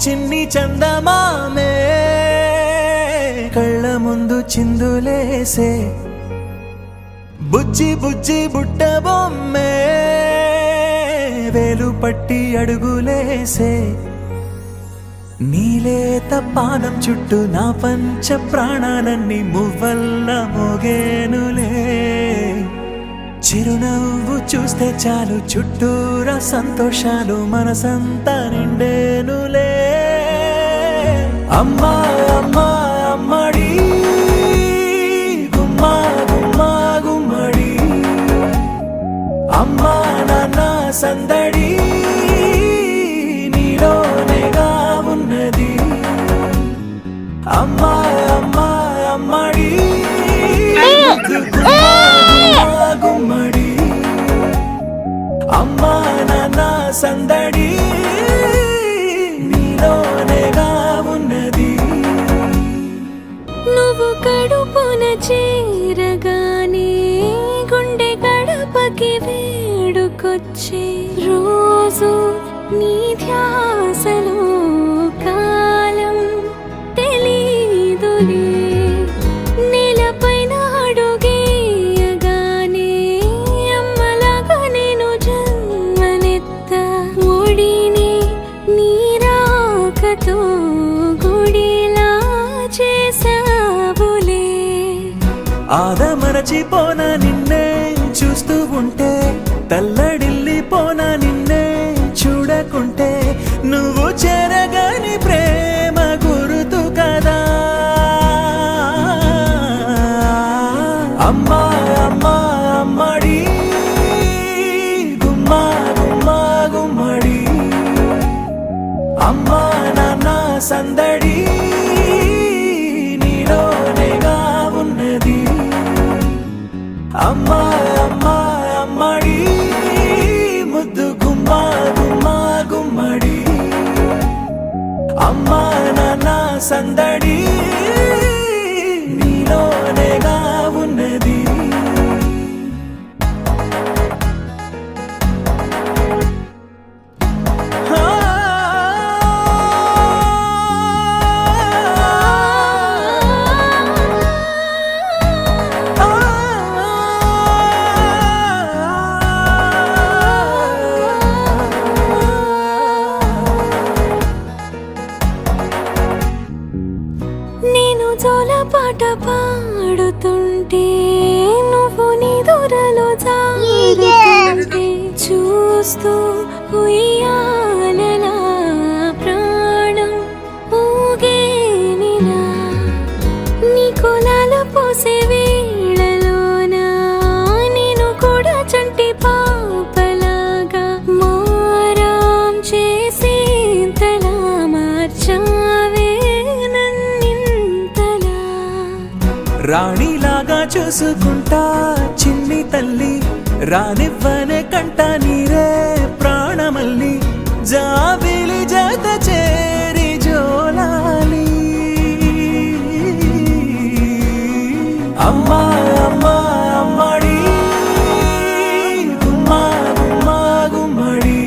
చిన్ని చందమామే కళ్ళ ముందు చిందులేసే బుజ్జి బుజ్జి బుట్ట బొమ్మే వేలు పట్టి అడుగులేసే నీలేత పాదం చుట్టూ నా పంచ ప్రాణాలన్నీ మువ్వల్ల మోగేనులే చిరునవ్వు చూస్తే చాలు చుట్టూరా సంతోషాలు మనసంతా నిండేనులే అమ్మా అమ్మా అమ్మడి గుమ్మా గుమ్మా గుమ్మడి అమ్మా నాన్న సందడి నీలోనేగా ఉన్నది అమ్మా అమ్మా అమ్మడి గుమ్మడి అమ్మా నాన్న సందడి నీలోనేగా ఉన్నది నువ్వు కడుపున చేరగానే గుండె గడపకి వేడుకొచ్చే రోజు నీ ధ్యాసలో కాలం తెలీదులే నేలపైన అడుగేయగానే అమ్మలాగా నేను జన్మనెత్త ఒడిని నీ రాకతో గుడిలా చేసావులే ఆదమరచిపోన నిన్నే చూస్తూ ఉంటే తల్లడిల్లిపోన నిన్నే చూడకుంటే నువ్వు చెరగని ప్రేమ గురుతు కదా అమ్మా అమ్మా అమ్మడి గుమ్మా గుమ్మా గుమ్మడి అమ్మా నాన్న సందడి నీలోనేగా ఉన్నది అమ్మా అమ్మా అమ్మడి ముద్దు గుమ్మా గుమ్మా గుమ్మడి అమ్మా నాన్న సందడి నీలోనేగా ఉన్నది నేను జోలపాట పాడుతుంటే నువ్వు నీ దూరలో జారుతుంటే చూస్తూ ఉయ్యాలలా ప్రాణం ఊగేనిలా నీ కులాలు పోసే వేళలోనా నేను కూడా చంటి పాపలాగా మారాం చేసేంతలా మార్చావే రాణిలాగా చూసుకుంటా చిన్ని తల్లి రానివ్వనే కంట నీరే ప్రాణమల్లి జాబిలి జత చేరి జోలాలి అమ్మా అమ్మా అమ్మడి గుమ్మా గుమ్మా గుమ్మడి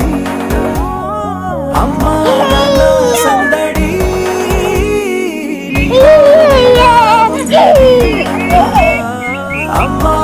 అమ్మా నాన్న సందడి అమ్మా